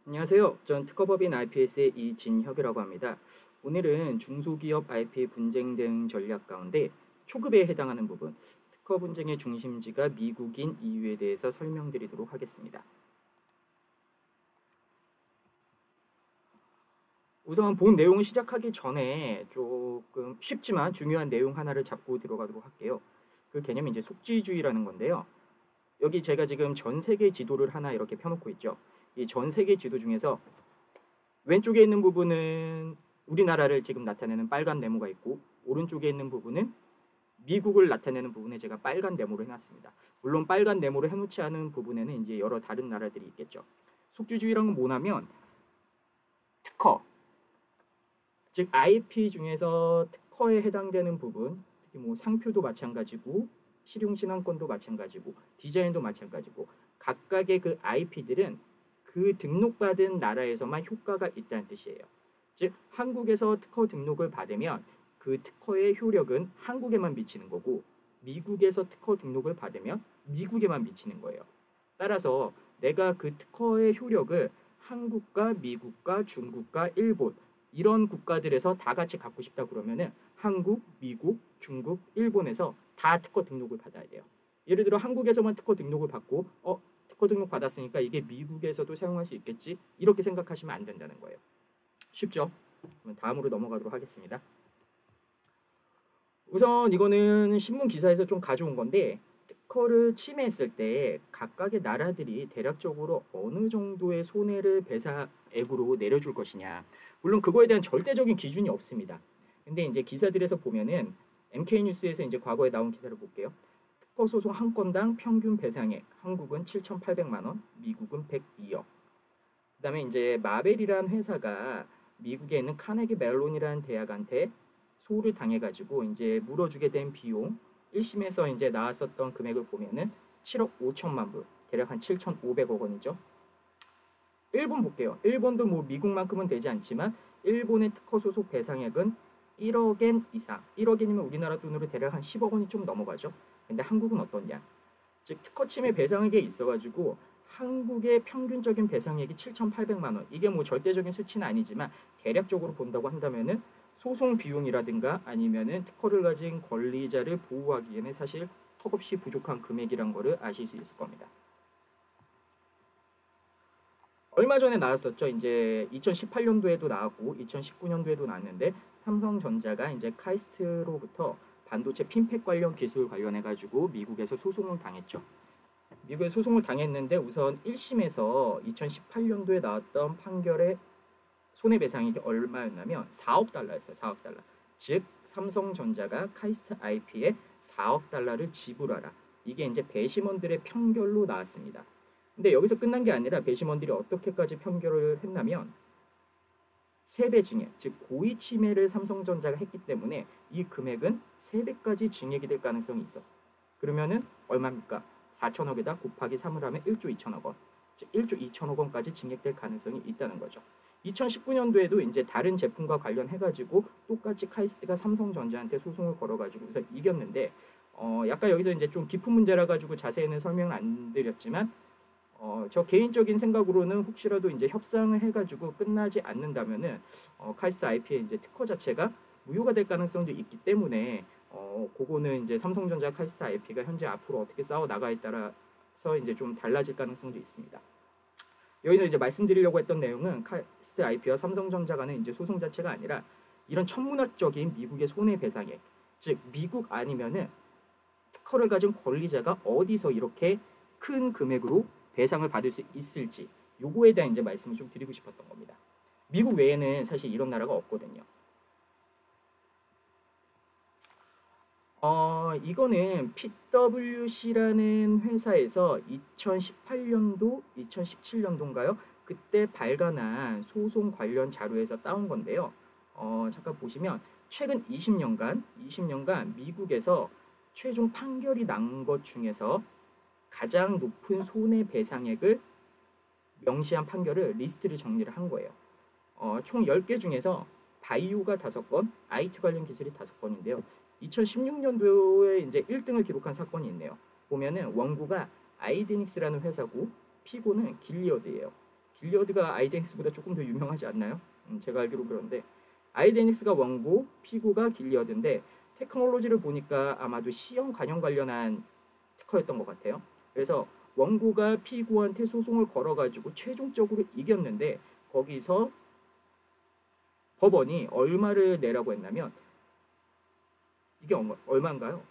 안녕하세요. 전 특허법인 IPS의 이진혁이라고 합니다. 오늘은 중소기업 IP 분쟁 대응 전략 가운데 초급에 해당하는 부분, 특허 분쟁의 중심지가 미국인 이유에 대해서 설명드리도록 하겠습니다. 우선 본 내용을 시작하기 전에 조금 쉽지만 중요한 내용 하나를 잡고 들어가도록 할게요. 그 개념이 이제 속지주의라는 건데요. 여기 제가 지금 전 세계 지도를 하나 이렇게 펴놓고 있죠. 이 전 세계 지도 중에서 왼쪽에 있는 부분은 우리나라를 지금 나타내는 빨간 네모가 있고, 오른쪽에 있는 부분은 미국을 나타내는 부분에 제가 빨간 네모를 해놨습니다. 물론 빨간 네모를 해놓지 않은 부분에는 이제 여러 다른 나라들이 있겠죠. 속주주의란 건 뭐냐면 특허, 즉 IP 중에서 특허에 해당되는 부분, 특히 뭐 상표도 마찬가지고 실용신안권도 마찬가지고 디자인도 마찬가지고 각각의 그 IP들은 그 등록받은 나라에서만 효과가 있다는 뜻이에요. 즉 한국에서 특허 등록을 받으면 그 특허의 효력은 한국에만 미치는 거고, 미국에서 특허 등록을 받으면 미국에만 미치는 거예요. 따라서 내가 그 특허의 효력을 한국과 미국과 중국과 일본 이런 국가들에서 다 같이 갖고 싶다 그러면은 한국, 미국, 중국, 일본에서 다 특허 등록을 받아야 돼요. 예를 들어 한국에서만 특허 등록을 받고 특허 등록 받았으니까 이게 미국에서도 사용할 수 있겠지, 이렇게 생각하시면 안 된다는 거예요. 쉽죠? 그럼 다음으로 넘어가도록 하겠습니다. 우선 이거는 신문 기사에서 좀 가져온 건데, 특허를 침해했을 때 각각의 나라들이 대략적으로 어느 정도의 손해를 배상액으로 내려줄 것이냐. 물론 그거에 대한 절대적인 기준이 없습니다. 근데 이제 기사들에서 보면은 MK뉴스에서 이제 과거에 나온 기사를 볼게요. 특허 소송 한 건당 평균 배상액 한국은 7,800만 원, 미국은 102억. 그다음에 이제 마벨이라는 회사가 미국에 있는 카네기 멜론이라는 대학한테 소를 당해가지고 이제 물어주게 된 비용 1심에서 이제 나왔었던 금액을 보면은 7억 5천만 불, 대략 한 7,500억 원이죠. 일본 볼게요. 일본도 뭐 미국만큼은 되지 않지만 일본의 특허 소송 배상액은 1억엔 이상, 1억엔이면 우리나라 돈으로 대략 한 10억 원이 좀 넘어가죠. 근데 한국은 어떠냐? 즉 특허 침해 배상액에 있어가지고 한국의 평균적인 배상액이 7,800만 원. 이게 뭐 절대적인 수치는 아니지만 대략적으로 본다고 한다면은 소송 비용이라든가 아니면은 특허를 가진 권리자를 보호하기에는 사실 턱없이 부족한 금액이란 거를 아실 수 있을 겁니다. 얼마 전에 나왔었죠. 이제 2018년도에도 나왔고 2019년도에도 나왔는데, 삼성전자가 이제 카이스트로부터 반도체 핀팩 관련 기술 관련해 가지고 미국에서 소송을 당했죠. 미국에 소송을 당했는데 우선 1심에서 2018년도에 나왔던 판결의 손해배상액이 얼마였냐면 4억 달러였어요. 4억 달러. 즉 삼성전자가 카이스트 IP에 4억 달러를 지불하라. 이게 이제 배심원들의 판결로 나왔습니다. 근데 여기서 끝난 게 아니라 배심원들이 어떻게까지 판결을 했냐면 3배 징역, 즉 고의 침해를 삼성전자가 했기 때문에 이 금액은 3배까지 징역이 될 가능성이 있어. 그러면은 얼마입니까? 4천억에다 곱하기 3을 하면 1조 2천억 원. 즉 1조 2천억 원까지 징역될 가능성이 있다는 거죠. 2019년도에도 이제 다른 제품과 관련해 가지고 똑같이 카이스트가 삼성전자한테 소송을 걸어 가지고서 이겼는데, 약간 여기서 이제 좀 깊은 문제라 가지고 자세히는 설명을 안 드렸지만 저 개인적인 생각으로는 혹시라도 이제 협상을 해가지고 끝나지 않는다면은 카이스트 IP의 이제 특허 자체가 무효가 될 가능성도 있기 때문에 그거는 이제 삼성전자 카이스트 IP가 현재 앞으로 어떻게 싸워 나가에 따라서 이제 좀 달라질 가능성도 있습니다. 여기서 이제 말씀드리려고 했던 내용은 카이스트 IP와 삼성전자 간의 이제 소송 자체가 아니라 이런 천문학적인 미국의 손해배상액, 즉 미국 아니면은 특허를 가진 권리자가 어디서 이렇게 큰 금액으로 배상을 받을 수 있을지, 요거에 대한 이제 말씀을 좀 드리고 싶었던 겁니다. 미국 외에는 사실 이런 나라가 없거든요. 이거는 PwC라는 회사에서 2018년도, 2017년도인가요? 그때 발간한 소송 관련 자료에서 따온 건데요. 잠깐 보시면 최근 20년간 미국에서 최종 판결이 난 것 중에서 가장 높은 손해배상액을 명시한 판결을 리스트를 정리를 한 거예요. 총 10개 중에서 바이오가 5건, IT 관련 기술이 5건인데요. 2016년도에 이제 1등을 기록한 사건이 있네요. 보면은 원고가 아이드닉스라는 회사고 피고는 길리어드예요. 길리어드가 아이덴틱스보다 조금 더 유명하지 않나요? 제가 알기로 그런데 아이덴틱스가 원고, 피고가 길리어드인데 테크놀로지를 보니까 아마도 시형 관련 관련한 특허였던 것 같아요. 그래서 원고가 피고한테 소송을 걸어가지고 최종적으로 이겼는데 거기서 법원이 얼마를 내라고 했냐면 이게 얼마인가요?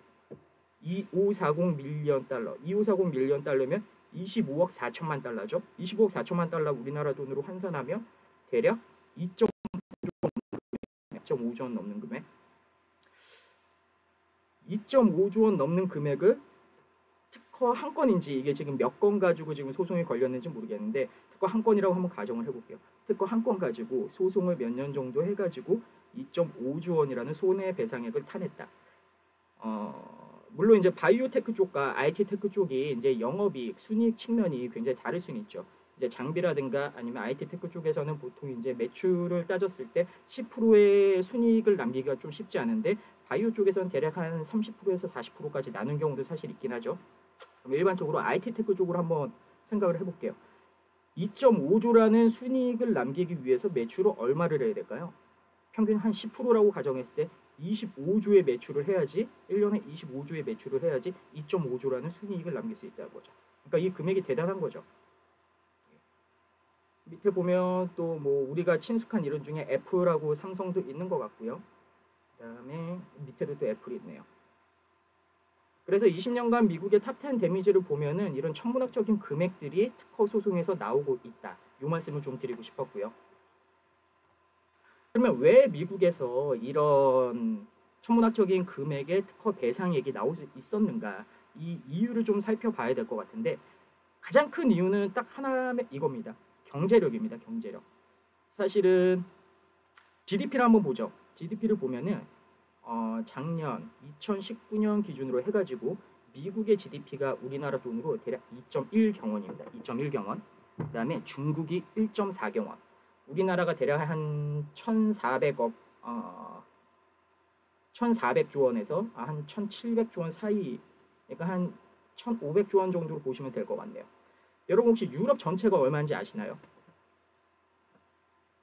2540 밀리언 달러. 2540 밀리언 달러면 25억 4천만 달러죠. 25억 4천만 달러 우리나라 돈으로 환산하면 대략 2.5조 원 넘는 금액. 2.5조 원 넘는 금액을 특허 한 건인지 이게 지금 몇 건 가지고 지금 소송이 걸렸는지 모르겠는데 특허 한 건이라고 한번 가정을 해볼게요. 특허 한 건 가지고 소송을 몇 년 정도 해가지고 2.5조 원이라는 손해배상액을 타냈다. 물론 이제 바이오테크 쪽과 IT 테크 쪽이 이제 영업이익, 순이익 측면이 굉장히 다를 수는 있죠. 이제 장비라든가 아니면 IT 테크 쪽에서는 보통 이제 매출을 따졌을 때 10%의 순이익을 남기기가 좀 쉽지 않은데 바이오 쪽에서는 대략 한 30%에서 40%까지 나눈 경우도 사실 있긴 하죠. 그럼 일반적으로 IT 테크 쪽으로 한번 생각을 해볼게요. 2.5조라는 순이익을 남기기 위해서 매출을 얼마를 해야 될까요? 평균 한 10%라고 가정했을 때 25조의 매출을 해야지 1년에 25조의 매출을 해야지 2.5조라는 순이익을 남길 수 있다는 거죠. 그러니까 이 금액이 대단한 거죠. 밑에 보면 또 뭐 우리가 친숙한 이름 중에 애플하고 삼성도 있는 것 같고요. 그 다음에 밑에도 또 애플이 있네요. 그래서 20년간 미국의 탑10 데미지를 보면은 이런 천문학적인 금액들이 특허 소송에서 나오고 있다. 이 말씀을 좀 드리고 싶었고요. 그러면 왜 미국에서 이런 천문학적인 금액의 특허 배상액이 나올 수 있었는가? 이 이유를 좀 살펴봐야 될 것 같은데 가장 큰 이유는 딱 하나 이겁니다. 경제력입니다. 경제력. 사실은 GDP를 한번 보죠. GDP를 보면은 작년 2019년 기준으로 해가지고 미국의 GDP가 우리나라 돈으로 대략 2.1경원입니다. 2.1경원. 그 다음에 중국이 1.4경원. 우리나라가 대략 한 1,400억, 1,400조 원에서 한 1,700조 원 사이, 그러니까 한 1,500조 원 정도로 보시면 될 것 같네요. 여러분 혹시 유럽 전체가 얼마인지 아시나요?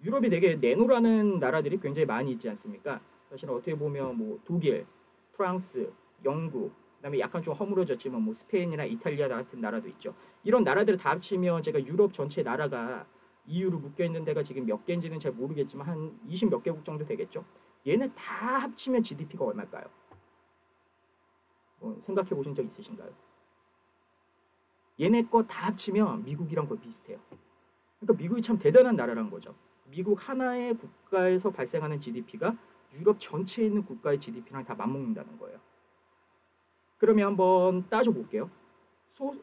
유럽이 되게 내노라는 나라들이 굉장히 많이 있지 않습니까? 사실 어떻게 보면 뭐 독일, 프랑스, 영국, 그다음에 약간 좀 허물어졌지만 뭐 스페인이나 이탈리아 같은 나라도 있죠. 이런 나라들을 다 합치면 제가 유럽 전체 나라가 EU로 묶여 있는 데가 지금 몇 개인지는 잘 모르겠지만 한 20 몇 개국 정도 되겠죠. 얘네 다 합치면 GDP가 얼마일까요? 생각해 보신 적 있으신가요? 얘네 거 다 합치면 미국이랑 거의 비슷해요. 그러니까 미국이 참 대단한 나라란 거죠. 미국 하나의 국가에서 발생하는 GDP가 유럽 전체에 있는 국가의 GDP랑 다 맞먹는다는 거예요. 그러면 한번 따져볼게요.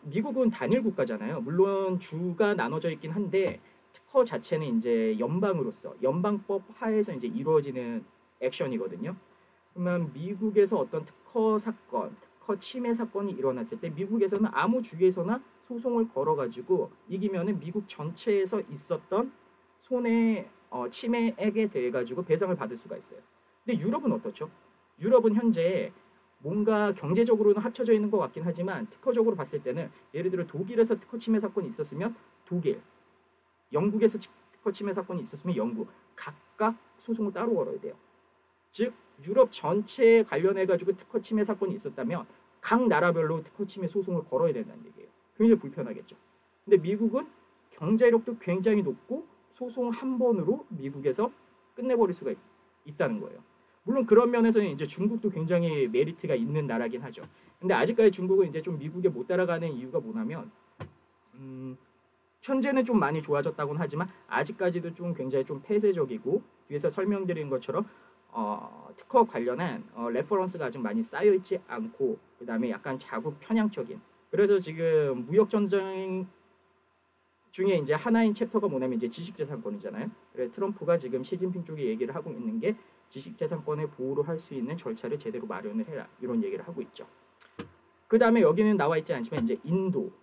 미국은 단일 국가잖아요. 물론 주가 나눠져 있긴 한데 특허 자체는 이제 연방으로서 연방법 하에서 이제 이루어지는 액션이거든요. 그러면 미국에서 어떤 특허 사건, 특허 침해 사건이 일어났을 때 미국에서는 아무 주에서나 소송을 걸어가지고 이기면은 미국 전체에서 있었던 손해 침해액에 대해 가지고 배상을 받을 수가 있어요. 근데 유럽은 어떻죠? 유럽은 현재 뭔가 경제적으로는 합쳐져 있는 것 같긴 하지만 특허적으로 봤을 때는 예를 들어 독일에서 특허 침해 사건이 있었으면 독일, 영국에서 특허 침해 사건이 있었으면 영국 각각 소송을 따로 걸어야 돼요. 즉 유럽 전체에 관련해 가지고 특허 침해 사건이 있었다면 각 나라별로 특허 침해 소송을 걸어야 된다는 얘기예요. 굉장히 불편하겠죠. 근데 미국은 경제력도 굉장히 높고 소송 한 번으로 미국에서 끝내버릴 수가 있다는 거예요. 물론 그런 면에서는 이제 중국도 굉장히 메리트가 있는 나라긴 하죠. 근데 아직까지 중국은 이제 좀 미국에 못 따라가는 이유가 뭐냐면 현재는 좀 많이 좋아졌다고는 하지만 아직까지도 좀 굉장히 좀 폐쇄적이고 뒤에서 설명드린 것처럼 특허 관련한 레퍼런스가 아직 많이 쌓여 있지 않고 그 다음에 약간 자국 편향적인 그래서 지금 무역 전쟁 중에 이제 하나인 챕터가 뭐냐면 이제 지식재산권이잖아요. 그래서 트럼프가 지금 시진핑 쪽에 얘기를 하고 있는 게 지식재산권을 보호를 할 수 있는 절차를 제대로 마련을 해라 이런 얘기를 하고 있죠. 그 다음에 여기는 나와 있지 않지만 이제 인도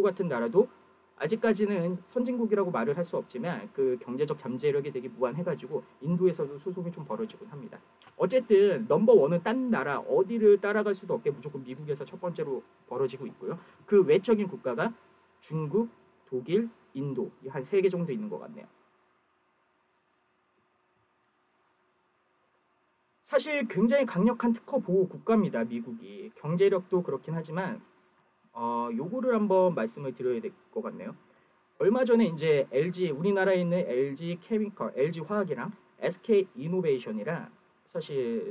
같은 나라도 아직까지는 선진국이라고 말을 할 수 없지만 그 경제적 잠재력이 되게 무한해가지고 인도에서도 소송이 좀 벌어지곤 합니다. 어쨌든 넘버원은 딴 나라 어디를 따라갈 수도 없게 무조건 미국에서 첫 번째로 벌어지고 있고요. 그 외적인 국가가 중국, 독일, 인도 한 3개 정도 있는 것 같네요. 사실 굉장히 강력한 특허 보호 국가입니다. 미국이. 경제력도 그렇긴 하지만 요거를 한번 말씀을 드려야 될 것 같네요. 얼마 전에 이제 LG 우리나라에 있는 LG 케미컬, LG 화학이랑 SK 이노베이션이랑 사실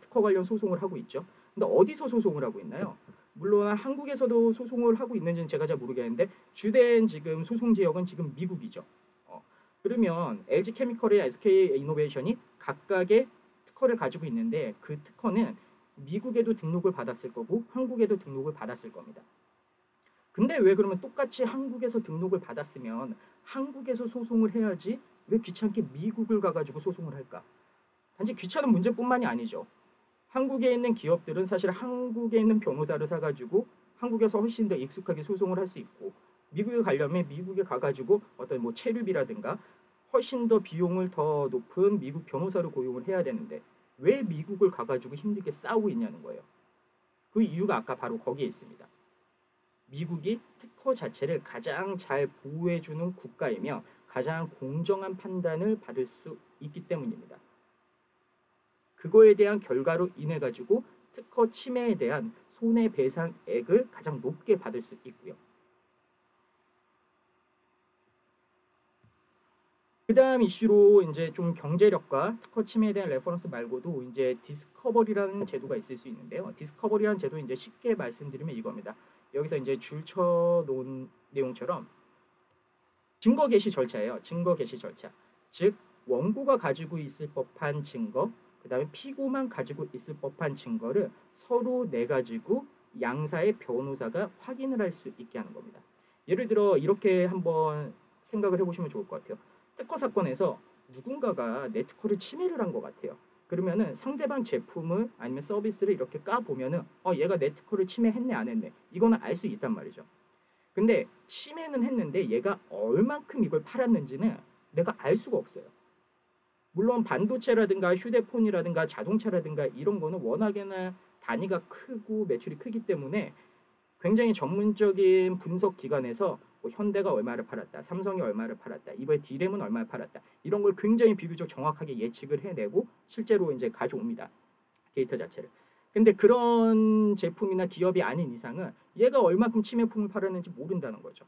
특허 관련 소송을 하고 있죠. 근데 어디서 소송을 하고 있나요? 물론 한국에서도 소송을 하고 있는지는 제가 잘 모르겠는데 주된 지금 소송 지역은 지금 미국이죠. 그러면 LG 케미컬이랑 SK 이노베이션이 각각의 특허를 가지고 있는데 그 특허는 미국에도 등록을 받았을 거고 한국에도 등록을 받았을 겁니다. 근데 왜 그러면 똑같이 한국에서 등록을 받았으면 한국에서 소송을 해야지 왜 귀찮게 미국을 가가지고 소송을 할까? 단지 귀찮은 문제뿐만이 아니죠. 한국에 있는 기업들은 사실 한국에 있는 변호사를 사가지고 한국에서 훨씬 더 익숙하게 소송을 할 수 있고 미국에 가려면 미국에 가가지고 어떤 뭐 체류비라든가 훨씬 더 비용을 더 높은 미국 변호사를 고용을 해야 되는데 왜 미국을 가가지고 힘들게 싸우고 있냐는 거예요. 그 이유가 아까 바로 거기에 있습니다. 미국이 특허 자체를 가장 잘 보호해주는 국가이며 가장 공정한 판단을 받을 수 있기 때문입니다. 그거에 대한 결과로 인해 가지고 특허 침해에 대한 손해배상액을 가장 높게 받을 수 있고요. 그다음 이슈로 이제 좀 경제력과 특허 침해에 대한 레퍼런스 말고도 이제 디스커버리라는 제도가 있을 수 있는데요. 디스커버리라는 제도 이제 쉽게 말씀드리면 이겁니다. 여기서 이제 줄쳐 놓은 내용처럼 증거 개시 절차예요. 증거 개시 절차. 즉 원고가 가지고 있을 법한 증거, 그다음에 피고만 가지고 있을 법한 증거를 서로 내 가지고 양사의 변호사가 확인을 할 수 있게 하는 겁니다. 예를 들어 이렇게 한번 생각을 해보시면 좋을 것 같아요. 특허 사건에서 누군가가 내 특허를 침해를 한 것 같아요. 그러면은 상대방 제품을 아니면 서비스를 이렇게 까 보면은 얘가 내 특허를 침해했네 안 했네 이거는 알 수 있단 말이죠. 근데 침해는 했는데 얘가 얼만큼 이걸 팔았는지는 내가 알 수가 없어요. 물론 반도체라든가 휴대폰이라든가 자동차라든가 이런 거는 워낙에나 단위가 크고 매출이 크기 때문에 굉장히 전문적인 분석 기관에서 뭐 현대가 얼마를 팔았다, 삼성이 얼마를 팔았다, 이번에 D램은 얼마를 팔았다 이런 걸 굉장히 비교적 정확하게 예측을 해내고 실제로 이제 가져옵니다. 데이터 자체를. 근데 그런 제품이나 기업이 아닌 이상은 얘가 얼마큼 침해품을 팔았는지 모른다는 거죠.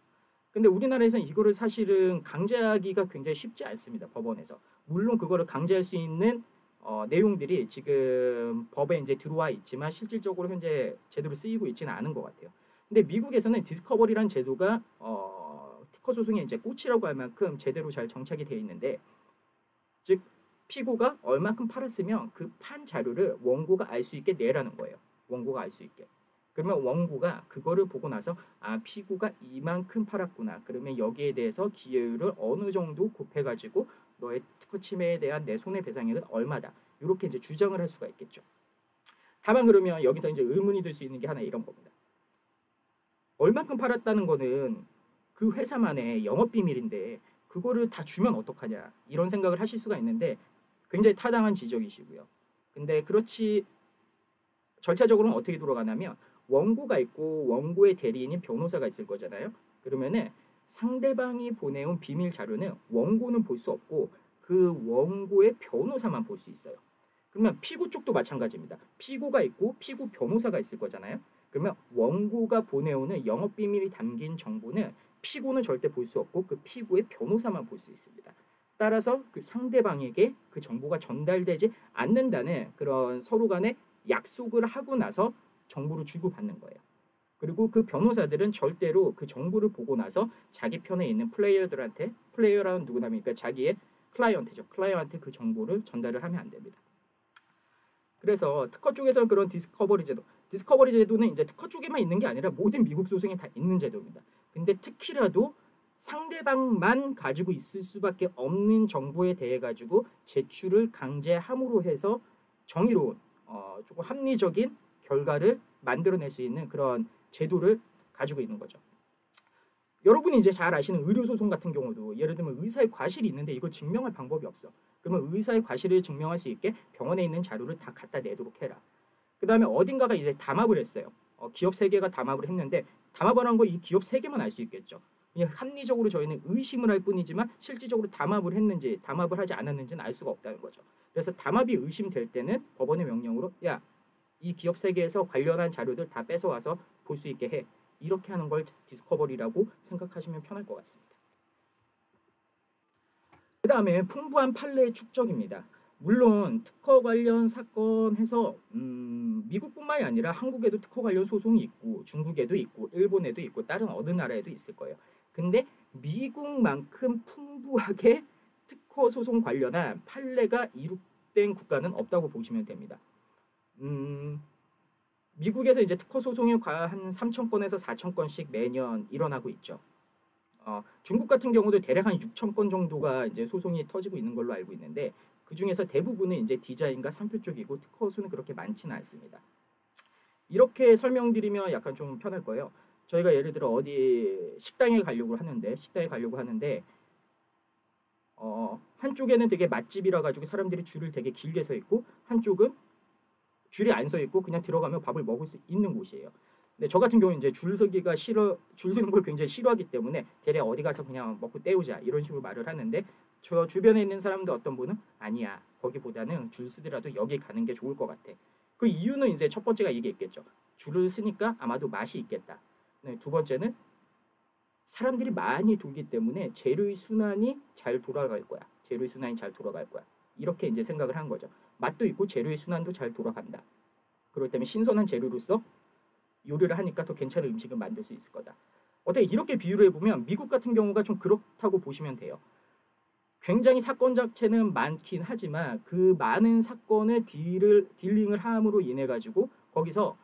근데 우리나라에서는 이거를 사실은 강제하기가 굉장히 쉽지 않습니다. 법원에서. 물론 그거를 강제할 수 있는 내용들이 지금 법에 이제 들어와 있지만 실질적으로 현재 제대로 쓰이고 있지는 않은 것 같아요. 근데 미국에서는 디스커버리라는 제도가 특허 소송의 이제 꽃이라고 할 만큼 제대로 잘 정착이 되어 있는데, 즉 피고가 얼마큼 팔았으면 그 판 자료를 원고가 알 수 있게 내라는 거예요. 원고가 알 수 있게. 그러면 원고가 그거를 보고 나서 피고가 이만큼 팔았구나. 그러면 여기에 대해서 기여율을 어느 정도 곱해가지고 너의 특허 침해에 대한 내 손해배상액은 얼마다. 이렇게 이제 주장을 할 수가 있겠죠. 다만 그러면 여기서 이제 의문이 들 수 있는 게 하나 이런 겁니다. 얼만큼 팔았다는 거는 그 회사만의 영업 비밀인데 그거를 다 주면 어떡하냐 이런 생각을 하실 수가 있는데 굉장히 타당한 지적이시고요. 근데 그렇지 절차적으로는 어떻게 돌아가냐면 원고가 있고 원고의 대리인인 변호사가 있을 거잖아요. 그러면은 상대방이 보내온 비밀 자료는 원고는 볼 수 없고 그 원고의 변호사만 볼 수 있어요. 그러면 피고 쪽도 마찬가지입니다. 피고가 있고 피고 변호사가 있을 거잖아요. 그러면 원고가 보내오는 영업 비밀이 담긴 정보는 피고는 절대 볼 수 없고 그 피고의 변호사만 볼 수 있습니다. 따라서 그 상대방에게 그 정보가 전달되지 않는다는 그런 서로 간의 약속을 하고 나서 정보를 주고받는 거예요. 그리고 그 변호사들은 절대로 그 정보를 보고 나서 자기 편에 있는 플레이어들한테, 플레이어라는 누구냐니까 자기의 클라이언트죠. 클라이언트한테 그 정보를 전달을 하면 안 됩니다. 그래서 특허 쪽에서는 그런 디스커버리 제도는 이제 특허 쪽에만 있는 게 아니라 모든 미국 소송에 다 있는 제도입니다. 근데 특히라도 상대방만 가지고 있을 수밖에 없는 정보에 대해 가지고 제출을 강제함으로 해서 정의로운 조금 합리적인 결과를 만들어낼 수 있는 그런 제도를 가지고 있는 거죠. 여러분이 이제 잘 아시는 의료소송 같은 경우도 예를 들면 의사의 과실이 있는데 이걸 증명할 방법이 없어. 그러면 의사의 과실을 증명할 수 있게 병원에 있는 자료를 다 갖다 내도록 해라. 그 다음에 어딘가가 이제 담합을 했어요. 기업 3개가 담합을 했는데 담합을 한 거 이 기업 3개만 알 수 있겠죠. 그냥 합리적으로 저희는 의심을 할 뿐이지만 실질적으로 담합을 했는지 담합을 하지 않았는지는 알 수가 없다는 거죠. 그래서 담합이 의심될 때는 법원의 명령으로 야, 이 기업 세계에서 관련한 자료들 다 뺏어와서 볼 수 있게 해. 이렇게 하는 걸 디스커버리라고 생각하시면 편할 것 같습니다. 그 다음에 풍부한 판례의 축적입니다. 물론 특허 관련 사건 해서 미국뿐만이 아니라 한국에도 특허 관련 소송이 있고 중국에도 있고 일본에도 있고 다른 어느 나라에도 있을 거예요. 근데 미국만큼 풍부하게 특허 소송 관련한 판례가 이룩된 국가는 없다고 보시면 됩니다. 미국에서 이제 특허 소송이 한 3,000건에서 4,000건씩 매년 일어나고 있죠. 중국 같은 경우도 대략 한 6,000건 정도가 이제 소송이 터지고 있는 걸로 알고 있는데 그 중에서 대부분은 이제 디자인과 상표 쪽이고 특허 수는 그렇게 많지는 않습니다. 이렇게 설명드리면 약간 좀 편할 거예요. 저희가 예를 들어 어디 식당에 가려고 하는데 한쪽에는 되게 맛집이라 가지고 사람들이 줄을 되게 길게 서 있고 한쪽은 줄이 안 서 있고 그냥 들어가면 밥을 먹을 수 있는 곳이에요. 근데 저 같은 경우는 이제 줄 서는 걸 굉장히 싫어하기 때문에 대략 어디 가서 그냥 먹고 때우자 이런 식으로 말을 하는데 저 주변에 있는 사람들 어떤 분은 아니야 거기보다는 줄 서더라도 여기 가는 게 좋을 것 같아. 그 이유는 이제 첫 번째가 이게 있겠죠. 줄을 서니까 아마도 맛이 있겠다. 두 번째는 사람들이 많이 돌기 때문에 재료의 순환이 잘 돌아갈 거야. 이렇게 이제 생각을 한 거죠. 맛도 있고 재료의 순환도 잘 돌아간다. 그렇기 때문에 신선한 재료로서 요리를 하니까 더 괜찮은 음식을 만들 수 있을 거다. 어떻게 이렇게 비유를 해보면 미국 같은 경우가 좀 그렇다고 보시면 돼요. 굉장히 사건 자체는 많긴 하지만 그 많은 사건을 딜링을 함으로 인해 가지고 거기서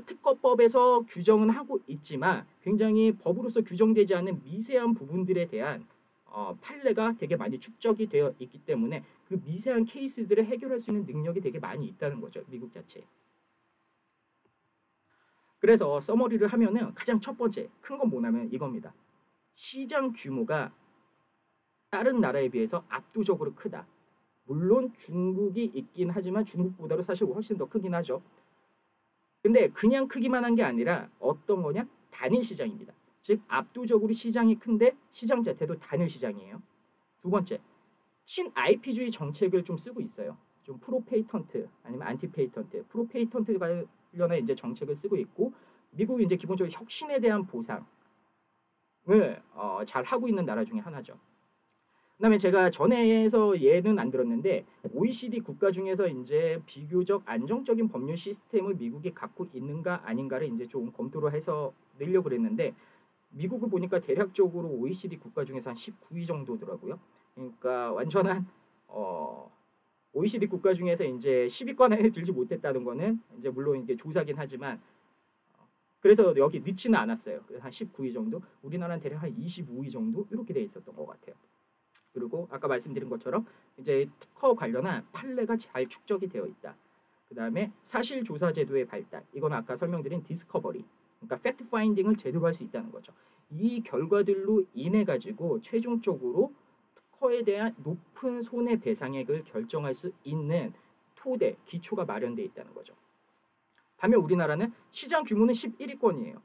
특허법에서 규정은 하고 있지만 굉장히 법으로서 규정되지 않은 미세한 부분들에 대한 판례가 되게 많이 축적이 되어 있기 때문에 그 미세한 케이스들을 해결할 수 있는 능력이 되게 많이 있다는 거죠. 미국 자체에. 그래서 서머리를 하면은 가장 첫 번째 큰 건 뭐냐면 이겁니다. 시장 규모가 다른 나라에 비해서 압도적으로 크다. 물론 중국이 있긴 하지만 중국보다도 사실 훨씬 더 크긴 하죠. 근데 그냥 크기만 한 게 아니라 어떤 거냐? 단일 시장입니다. 즉 압도적으로 시장이 큰데 시장 자체도 단일 시장이에요. 두 번째, 친IP주의 정책을 좀 쓰고 있어요. 좀 프로페이턴트 아니면 안티페이턴트, 프로페이턴트 관련의 이제 정책을 쓰고 있고 미국이 이제 기본적으로 혁신에 대한 보상을 잘 하고 있는 나라 중에 하나죠. 그다음에 제가 전에서 예는 안 들었는데 OECD 국가 중에서 이제 비교적 안정적인 법률 시스템을 미국이 갖고 있는가 아닌가를 이제 좀 검토를 해서 내려고 그랬는데 미국을 보니까 대략적으로 OECD 국가 중에서 한 19위 정도더라고요. 그러니까 완전한 OECD 국가 중에서 이제 10위권 안에 들지 못했다는 거는 이제 물론 이게 조사긴 하지만 그래서 여기 늦지는 않았어요. 한 19위 정도. 우리나라는 대략 한 25위 정도 이렇게 돼 있었던 것 같아요. 그리고 아까 말씀드린 것처럼 이제 특허 관련한 판례가 잘 축적이 되어 있다. 그 다음에 사실조사제도의 발달. 이건 아까 설명드린 디스커버리. 그러니까 팩트 파인딩을 제대로 할 수 있다는 거죠. 이 결과들로 인해 가지고 최종적으로 특허에 대한 높은 손해배상액을 결정할 수 있는 토대, 기초가 마련되어 있다는 거죠. 반면 우리나라는 시장 규모는 11위권이에요.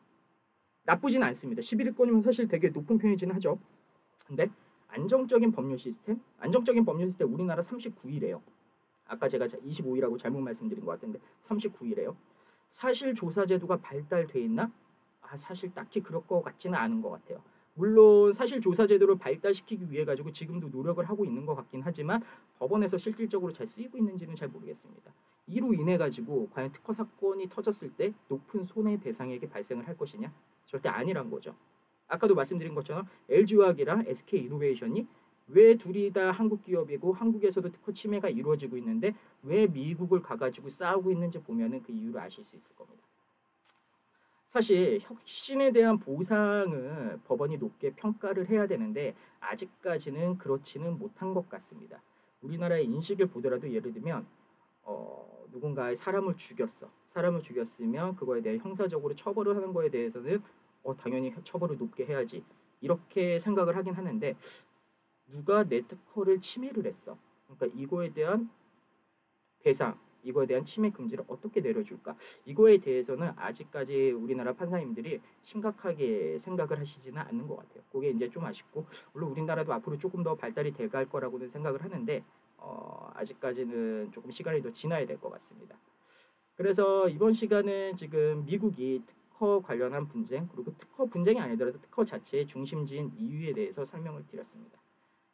나쁘진 않습니다. 11위권이면 사실 되게 높은 편이긴 하죠. 근데 안정적인 법률 시스템 우리나라 39위래요. 아까 제가 25위라고 잘못 말씀드린 것 같은데 39위래요. 사실조사제도가 발달돼 있나? 사실 딱히 그럴 것 같지는 않은 것 같아요. 물론 사실조사제도를 발달시키기 위해 가지고 지금도 노력을 하고 있는 것 같긴 하지만 법원에서 실질적으로 잘 쓰이고 있는지는 잘 모르겠습니다. 이로 인해 가지고 과연 특허 사건이 터졌을 때 높은 손해배상액이 발생을 할 것이냐? 절대 아니란 거죠. 아까도 말씀드린 것처럼 LG화학이랑 SK이노베이션이 왜 둘이 다 한국 기업이고 한국에서도 특허 침해가 이루어지고 있는데 왜 미국을 가가지고 싸우고 있는지 보면은 그 이유를 아실 수 있을 겁니다. 사실 혁신에 대한 보상을 법원이 높게 평가를 해야 되는데 아직까지는 그렇지는 못한 것 같습니다. 우리나라의 인식을 보더라도 예를 들면 누군가의 사람을 죽였으면 그거에 대해 형사적으로 처벌을 하는 거에 대해서는 당연히 처벌을 높게 해야지 이렇게 생각을 하긴 하는데 누가 내 특허를 침해를 했어. 그러니까 이거에 대한 배상 이거에 대한 침해 금지를 어떻게 내려줄까? 이거에 대해서는 아직까지 우리나라 판사님들이 심각하게 생각을 하시지는 않는 것 같아요. 그게 이제 좀 아쉽고, 물론 우리나라도 앞으로 조금 더 발달이 돼갈 거라고는 생각을 하는데 아직까지는 조금 시간이 더 지나야 될 것 같습니다. 그래서 이번 시간은 지금 미국이 특허 관련한 분쟁, 그리고 특허 분쟁이 아니더라도 특허 자체의 중심지인 이유에 대해서 설명을 드렸습니다.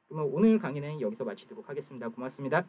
그러면 오늘 강의는 여기서 마치도록 하겠습니다. 고맙습니다.